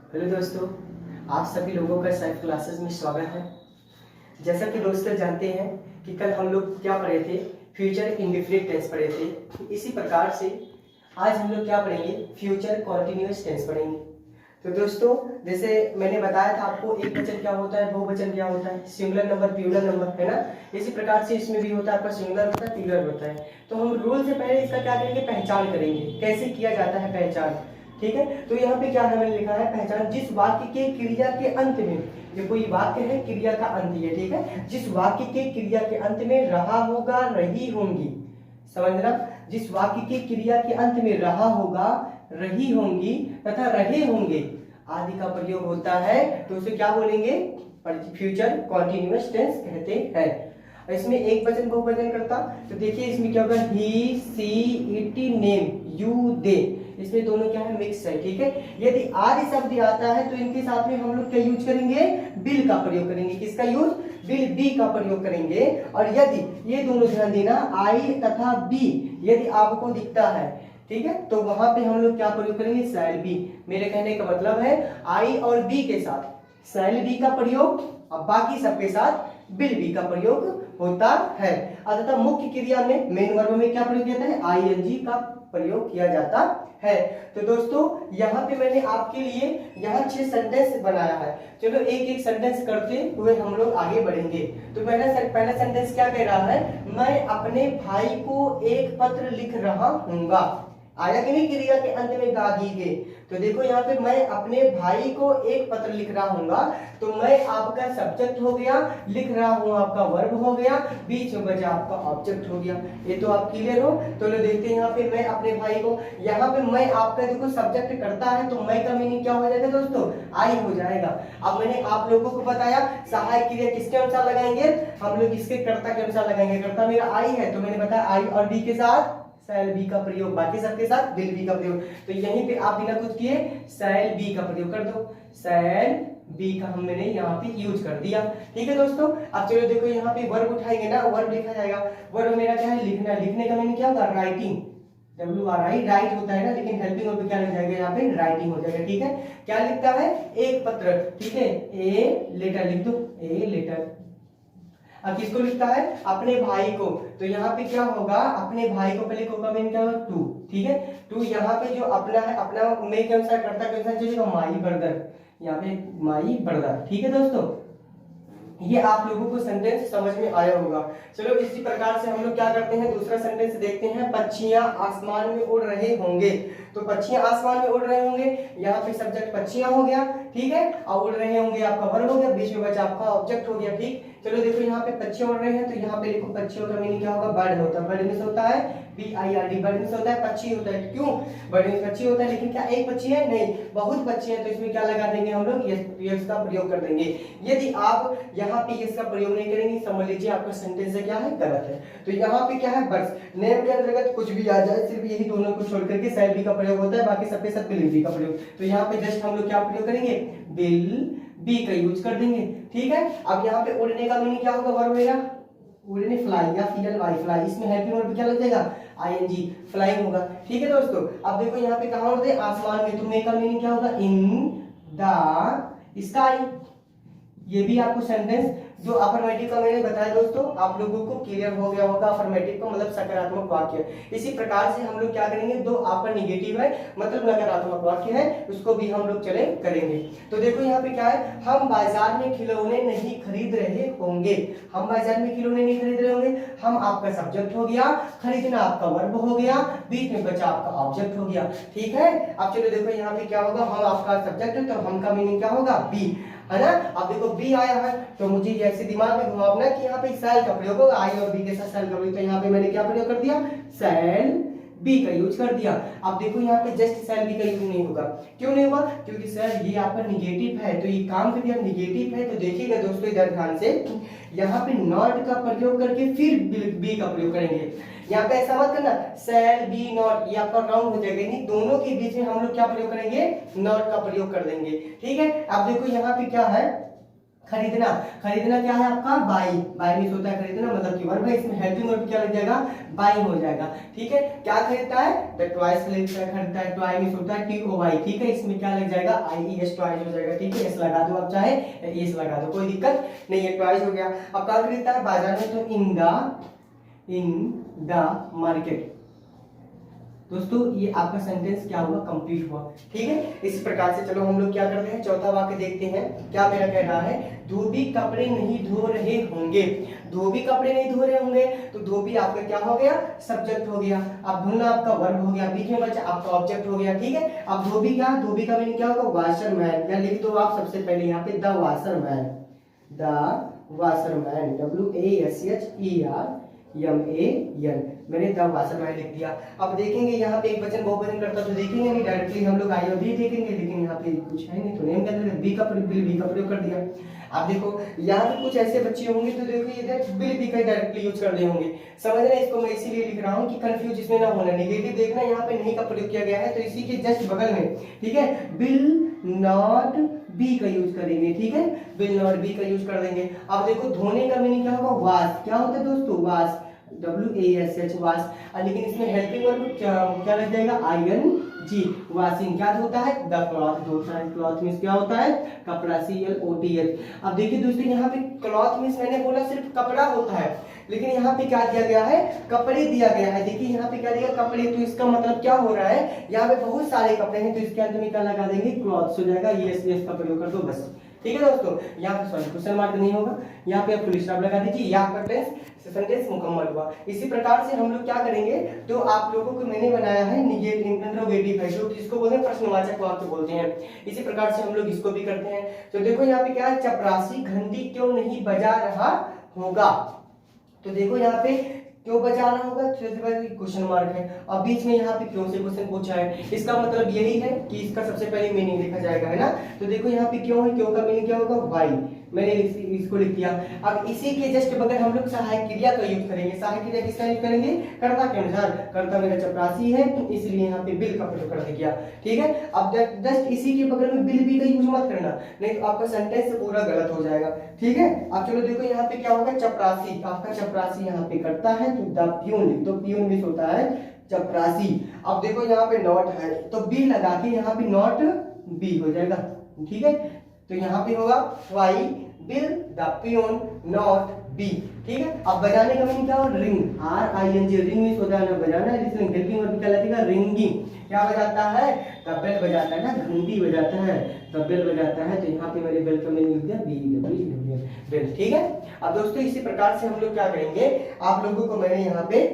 Hello दोस्तों, आप सभी लोगों का सैफ क्लासेस में स्वागत है। जैसा कि दोस्तों जानते हैं कि कल हम लोग क्या पढ़े थे, फ्यूचर इंडेफिनिट टेंस पढ़े थे। इसी प्रकार से आज हम लोग क्या पढ़ेंगे, फ्यूचर कॉन्टिन्यूअस टेंस पढ़ेंगे। तो दोस्तों, जैसे मैंने बताया था आपको, एक वचन क्या होता है, बहुवचन क्या होता है, सिंगुलर नंबर प्लूरल नंबर, है ना। इसी प्रकार से इसमें भी होता है, आपका सिंगुलर होता है प्लूरल होता है। तो हम रूल से पहले इसका क्या करेंगे, पहचान करेंगे, कैसे किया जाता है पहचान। ठीक है, तो यहाँ पे क्या है, मैंने लिखा है पहचान जिस वाक्य के क्रिया के अंत में, ये कोई वाक्य है, क्रिया का अंत है, ठीक है, जिस वाक्य के क्रिया के अंत में रहा होगा, रही होंगी, समझना, जिस वाक्य के क्रिया के अंत में रहा होगा, रही होंगी तथा रहे होंगे आदि का प्रयोग होता है, तो उसे क्या बोलेंगे, फ्यूचर कॉन्टिन्यूअस टेंस कहते हैं। इसमें एक वचन बहुवचन करता, तो देखिए इसमें क्या होगा, he see it name you they, इसमें दोनों क्या है, मिक्स है, ठीक है। यदि आदि शब्द आता है तो इनके साथ में हम लोग क्या यूज करेंगे, बिल का प्रयोग करेंगे। किसका यूज, बिल, बी का प्रयोग करेंगे। और यदि, ये दोनों ध्यान देना, आई तथा बी यदि आपको दिखता है, ठीक है, तो वहां पे हम लोग क्या प्रयोग करेंगे, शैल बी। मेरे कहने का मतलब है आई और बी के साथ शैल बी का प्रयोग, और बाकी सबके साथ बिल बी का प्रयोग होता है। अतः मुख्य क्रिया में, मेन वर्ब में क्या प्रयोग किया जाता है, आईएनजी का प्रयोग किया जाता है। तो दोस्तों, यहाँ पे मैंने आपके लिए यहाँ 6 सेंटेंस बनाया है। चलो एक एक सेंटेंस करते हुए हम लोग आगे बढ़ेंगे। तो पहला सेंटेंस क्या कह रहा है, मैं अपने भाई को एक पत्र लिख रहा हूँगा। आया कि नहीं, क्रिया के अंत में गा दी गई। तो देखो यहाँ पे मैं अपने भाई को एक पत्र लिख रहा हूँगा, तो मैं आपका सब्जेक्ट हो गया, लिख रहा हूँ आपका वर्ब हो गया, बीच में बचा आपका ऑब्जेक्ट हो गया। ये तो आप क्लियर हो। तो लो देखते हैं यहाँ पे मैं अपने भाई को, यहाँ पे मैं आपका देखो सब्जेक्ट करता है, तो मैं का मीनिंग क्या हो जाएगा दोस्तों, आई हो जाएगा। अब मैंने आप लोगों को बताया सहायक क्रिया किसके अनुसार लगाएंगे, हम लोग इसके कर्ता के अनुसार लगाएंगे। कर्ता मेरा आई है, तो मैंने बताया आई और बी के साथ शैल बी का प्रयोग, बाकी सबके साथ विल बी का प्रयोग। तो यहीं पे आप बिना कुछ किए शैल बी का प्रयोग कर दो, शैल बी का हम मैंने यहाँ पे यूज कर दिया। ठीक है दोस्तों, अब चलो देखो यहाँ पे वर्ब उठाएंगे ना, वर्ब लिखा जाएगा। वर्ब मेरा क्या है, लिखना। लिखने का मैंने क्या होगा, राइटिंग, WRI राइट होता है ना, लेकिन हेल्पिंग वर्ब क्या लिख जाएगा यहाँ पे, राइटिंग हो जाएगा। ठीक है, क्या लिखता है, एक पत्र, ठीक है, ए लेटर लिख दो, ए लेटर। अब किसको लिखता है, अपने भाई को, तो यहाँ पे क्या होगा, अपने भाई को पहले को का मीनिंग क्या होगा, टू, ठीक है, टू। यहाँ पे जो अपना है, अपना में के अनुसार, कर्ता के अनुसार चलेगा माई ब्रदर, यहाँ पे माई ब्रदर। ठीक है दोस्तों, ये आप लोगों को सेंटेंस समझ में आया होगा। चलो इसी प्रकार से हम लोग क्या करते हैं, दूसरा सेंटेंस देखते हैं, पक्षियां आसमान में उड़ रहे होंगे। तो पक्षियां आसमान में उड़ रहे होंगे, यहाँ पे सब्जेक्ट पक्षियां हो गया, ठीक है, और उड़ रहे होंगे आपका वर्ब हो गया, बीच में बचा आपका ऑब्जेक्ट हो गया। ठीक, चलो देखो यहाँ पे पक्षियां उड़ रहे हैं, तो यहाँ पे लिखो पक्षियों का मीनिंग क्या होगा, बर्ड होता है। बर्ड मीन्स होता है BIRD, बर्ड मीन्स होता है पक्षी होता है। क्यों, बर्ड मीन्स पक्षी होता है, लेकिन क्या एक पक्षी है, नहीं, बहुत पक्षी है, तो इसमें क्या लगा देंगे हम लोग, यस का प्रयोग कर देंगे। यदि आप यहाँ पे यस का प्रयोग नहीं करेंगे, समझ लीजिए आपका सेंटेंस है क्या है, गलत है। तो यहाँ पे क्या है, बर्ड्स, नेम के अंतर्गत कुछ भी आ जाए, सिर्फ यही दोनों को छोड़ करके शैल बी का प्रयोग होता है, बाकी सबके साथ विल बी का प्रयोग। तो यहाँ पे जस्ट हम लोग क्या प्रयोग करेंगे, विल बी का यूज कर देंगे। ठीक है, अब यहाँ पे उड़ने का मीनिंग क्या होगा, वर्ब मेरा उड़ने, फ्लाई या FLY, फ्लाई, इसमें हेल्पिंग वर्ब क्या लग जाएगा, ING, फ्लाइंग होगा। ठीक है दोस्तों, अब देखो यहाँ पे कहाँ होते हैं, आसमान में, तो मे का मीनिंग क्या होगा, इन द स्काई। ये भी आपको सेंटेंस जो अफर्मेटिव का मैंने बताया दोस्तों, आप लोगों को क्लियर हो गया होगा। अफर्मेटिव का मतलब सकारात्मक वाक्य। इसी प्रकार से हम लोग क्या करेंगे, दो आपका निगेटिव है मतलब नकारात्मक वाक्य है, उसको भी हम लोग चले करेंगे। तो देखो यहाँ पे क्या है, हम बाजार में खिलौने नहीं खरीद रहे होंगे। हम बाजार में खिलौने नहीं खरीद रहे होंगे, हम आपका सब्जेक्ट हो गया, खरीदना आपका वर्ब हो गया, बीच में बचा आपका ऑब्जेक्ट हो गया। ठीक है, अब चलो देखो यहाँ पे क्या होगा, हम आपका सब्जेक्ट है, तो हम का मीनिंग क्या होगा, बी, है ना। अब देखो बी आया है, तो मुझे ऐसे दिमाग में घुमावना कि यहाँ पे शैल का प्रयोग होगा, आई और बी के साथ शैल का प्रयोग। तो यहाँ पे मैंने क्या प्रयोग कर दिया, शैल बी का यूज कर दिया। अब देखो यहाँ पे जस्ट शैल बी का यूज नहीं होगा। क्यों नहीं होगा, क्योंकि सर ये आपका निगेटिव है, तो ये काम कर दिया निगेटिव है। तो देखिएगा दोस्तों इधर ध्यान से, यहाँ पे नॉट का प्रयोग करके फिर बी का प्रयोग करेंगे। यहाँ पे ऐसा मत करना शैल बी नॉट, ये आपका रॉन्ग हो जाएगा, नहीं, दोनों के बीच में हम लोग क्या प्रयोग करेंगे, नॉट का प्रयोग कर देंगे। ठीक है, अब देखो यहाँ पे क्या है, खरीदना, खरीदना क्या है आपका बाई, बाई मीन्स होता है खरीदना, मतलब कि वर्ब है, इसमें हेल्पिंग वर्ब क्या लग जाएगा, बाई हो जाएगा। ठीक है, क्या खरीदता है, द टॉयज खरीदता है, टॉय मीन्स होता है TOY। ठीक है, इसमें क्या लग जाएगा, IES टॉयज हो जाएगा। ठीक है, एस लगा दो आप, चाहे एस लगा दो, कोई दिक्कत नहीं है, टॉयज हो गया। अब कहाँ खरीदता है, बाजार में, तो इन द मार्केट। दोस्तों ये आपका सेंटेंस क्या हुआ, कंप्लीट हुआ। ठीक है, इसी प्रकार से चलो हम लोग क्या करते हैं, चौथा वाक्य देखते हैं। क्या मेरा कह रहा है, धोबी कपड़े नहीं धो रहे होंगे। धोबी कपड़े नहीं धो रहे होंगे, तो धोबी आपका क्या हो गया, सब्जेक्ट हो गया। अब धुलना आपका वर्ब हो गया, बीच में बचा आपका ऑब्जेक्ट हो गया। ठीक है, अब धोबी क्या, धोबी का मीनिंग क्या होगा, वाशरमैन, या लिख दो आप सबसे पहले यहाँ पे the washerman, the washerman, WASHERMAN, मैंने द वाशरमैन लिख दिया। अब देखेंगे यहाँ पे एक वचन बहुवचन करता तो देखेंगे नहीं, डायरेक्टली हम लोग आई भी देखेंगे, लेकिन यहाँ पे कुछ है नहीं, तो नेम के अंदर बी का प्रयोग कर दिया। अब देखो यहाँ पे कुछ ऐसे बच्चे होंगे तो देखो इधर बिल भी का डायरेक्टली यूज कर दिए होंगे, समझ रहे हैं, इसको मैं इसीलिए लिख रहा हूँ कि कंफ्यूज इसमें ना होना। नेगेटिव देखना, यहाँ पे नहीं का प्रयोग किया गया है, तो इसी के जस्ट बगल में, ठीक है, बिल नॉट बी का यूज करेंगे। ठीक है, बिल नॉट बी का यूज कर देंगे। अब देखो धोने का मीनिंग क्या होगा, वाश, क्या होता है दोस्तों, वाश, WASH वाश, लेकिन इसमें हेल्पिंग वर्ब क्या लग जाएगा, ING, वाशिंग, क्या होता है, द क्लॉथ, धोता है, क्लॉथ मींस क्या होता है, कपड़ा, CLOTH। अब देखिए दोस्तों यहाँ पे क्लॉथ मींस मैंने बोला सिर्फ कपड़ा होता है, लेकिन यहाँ पे क्या दिया गया है, कपड़े दिया गया है। देखिए यहाँ पे क्या दिया, कपड़े, तो इसका मतलब क्या हो रहा है, यहाँ पे बहुत सारे कपड़े हैं, तो इसके अंत में क्या लगा देंगे, क्लॉथ्स हो जाएगा, ये का प्रयोग कर दो बस। ठीक है दोस्तों, यहाँ पे सॉरी क्वेश्चन मार्क नहीं होगा, यहाँ पे आप फुल स्टॉप लगा दीजिए, ये आपका सेंटेंस मुकम्मल हुआ। इसी प्रकार से हम लोग क्या करेंगे, तो आप लोगों को मैंने बनाया है इंट्रोगेटिव है, जो इसको बोलते हैं प्रश्नवाचक वाक्य बोलते हैं। इसी प्रकार से हम लोग इसको भी करते हैं। तो देखो यहाँ पे क्या है, चपरासी घंटी क्यों नहीं बजा रहा होगा, तो देखो यहाँ पे क्यों बजा रहा होगा, क्वेश्चन मार्क है, और बीच में यहाँ पे क्यों से क्वेश्चन पूछा है, इसका मतलब यही है कि इसका सबसे पहले मीनिंग लिखा जाएगा, है ना। तो देखो यहाँ पे क्यों है, क्यों का मीनिंग क्या होगा, वाई, मैंने इसको लिख दिया। अब इसी के जस्ट बगल हम लोग सहायक क्रिया का यूज करेंगे। सहायक क्रिया किसका यूज करेंगे, कर्ता के अनुसार, कर्ता मेरा चपरासी है, इसलिए यहाँ पे बिल का प्रयोग कर दिया। ठीक है, अब जस्ट इसी के बगल में बिल भी का यूज मत करना, नहीं तो आपका सेंटेंस पूरा गलत हो जाएगा। ठीक है, अब चलो देखो यहाँ पे क्या होगा, चपरासी, आपका चपरासी यहाँ पे करता है, तो द प्यून लिख दो, प्यून मींस होता है चपरासी। अब देखो यहाँ पे नॉट है, तो बी लगा के यहाँ पे नॉट बी हो जाएगा। ठीक है, तो यहाँ पे होगा why will the peon not be. ठीक है, अब बजाने का मीनिंग क्या हो, रिंग, RING, रिंग मींस होता है ना बजाना, इसलिए हेल्पिंग वर्ब क्या लगेगा, रिंगिंग, क्या बजाता है, द बेल बजाता है ना, घंटी बजाता है, द बेल बजाता है, तो यहाँ पे मेरे बेल का मीनिंग लिख दिया BEL, बेल। ठीक है, अब दोस्तों इसी प्रकार से हम लोग क्या करेंगे, आप लोगों को मैंने यहाँ पे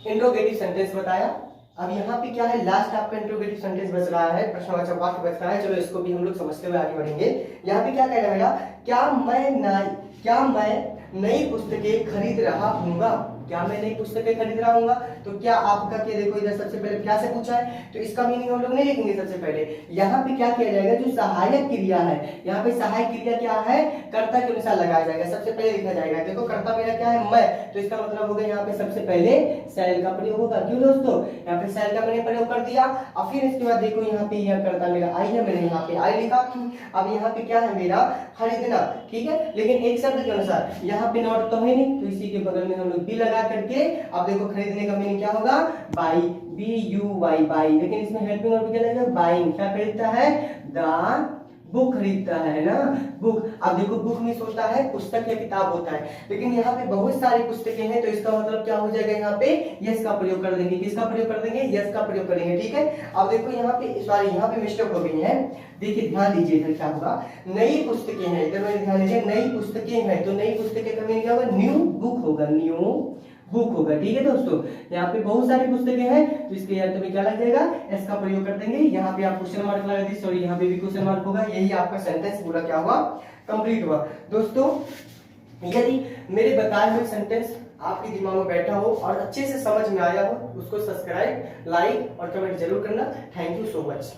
इंट्रोगेटिव सेंटेंस बताया। अब यहाँ पे क्या है, लास्ट आपका इंट्रोगेटिव सेंटेंस बच रहा है, प्रश्नवाचक वाक्य बच रहा है। चलो इसको भी हम लोग समझते हुए आगे बढ़ेंगे। यहाँ पे क्या कह रहा है, क्या मैं नई पुस्तकें खरीद रहा हूँगा, क्या मैं नई पुस्तकें खरीद रहा हूँगा, तो क्या आपका क्या, देखो इधर सबसे पहले क्या से पूछा है, तो इसका मीनिंग हम लोग नहीं लिखेंगे। सबसे पहले यहाँ पे क्या किया जाएगा, जो सहायक क्रिया है, यहाँ पे सहायक क्रिया क्या है, कर्ता के अनुसार लगाया जाएगा, सबसे पहले लिखा जाएगा। देखो कर्ता मेरा क्या है, मैं, तो इसका मतलब होगा यहाँ पे सबसे पहले शैल का प्रयोग होगा। क्यों दोस्तों, यहाँ पे शैल का मैंने प्रयोग कर दिया, और फिर इसके बाद देखो यहाँ पे यह कर्ता मेरा आई है, मैंने यहाँ पे आई लिखा। अब यहाँ पे क्या है मेरा, खरीदना। ठीक है, लेकिन एक शब्द के अनुसार, यहाँ पे नॉट तो है नहीं, तो इसी के बगल में हम लोग बी लगा करके, अब देखो खरीदने का मीनिंग क्या होगा, बाई, BUY, बाई, लेकिन इसमें हेल्पिंग वर्ब क्या लगेगा, बाइंग, क्या खरीदता है, द बुक खरीदता है ना, बुक। अब देखो बुक मींस होता है पुस्तक या किताब होता है, लेकिन यहाँ पे बहुत सारी पुस्तकें हैं, तो इसका मतलब क्या हो जाएगा, यहाँ पे यस का प्रयोग कर देंगे। किसका प्रयोग कर देंगे, यस का प्रयोग करेंगे। ठीक है, अब देखो यहाँ पे सॉरी, यहाँ पे मिस्टेक हो गई है, देखिए ध्यान दीजिए इधर क्या होगा, नई पुस्तकें हैं, इधर में ध्यान दीजिए, नई पुस्तकें हैं, तो नई पुस्तकें का मीनिंग क्या होगा, न्यू बुक होगा, न्यू बुक होगा। ठीक है दोस्तों, यहाँ पे बहुत सारी पुस्तकें हैं, तो इसके अंत में क्या लग जाएगा, एस का प्रयोग कर देंगे। यहाँ पे आप क्वेश्चन मार्क लगा दीजिए, सॉरी यहाँ पे भी क्वेश्चन मार्क होगा। यही आपका सेंटेंस पूरा क्या हुआ, कंप्लीट हुआ। दोस्तों यदि मेरे बताए हुए सेंटेंस आपके दिमाग में बैठा हो और अच्छे से समझ में आया हो, उसको सब्सक्राइब, लाइक और कमेंट जरूर करना। Thank you so much.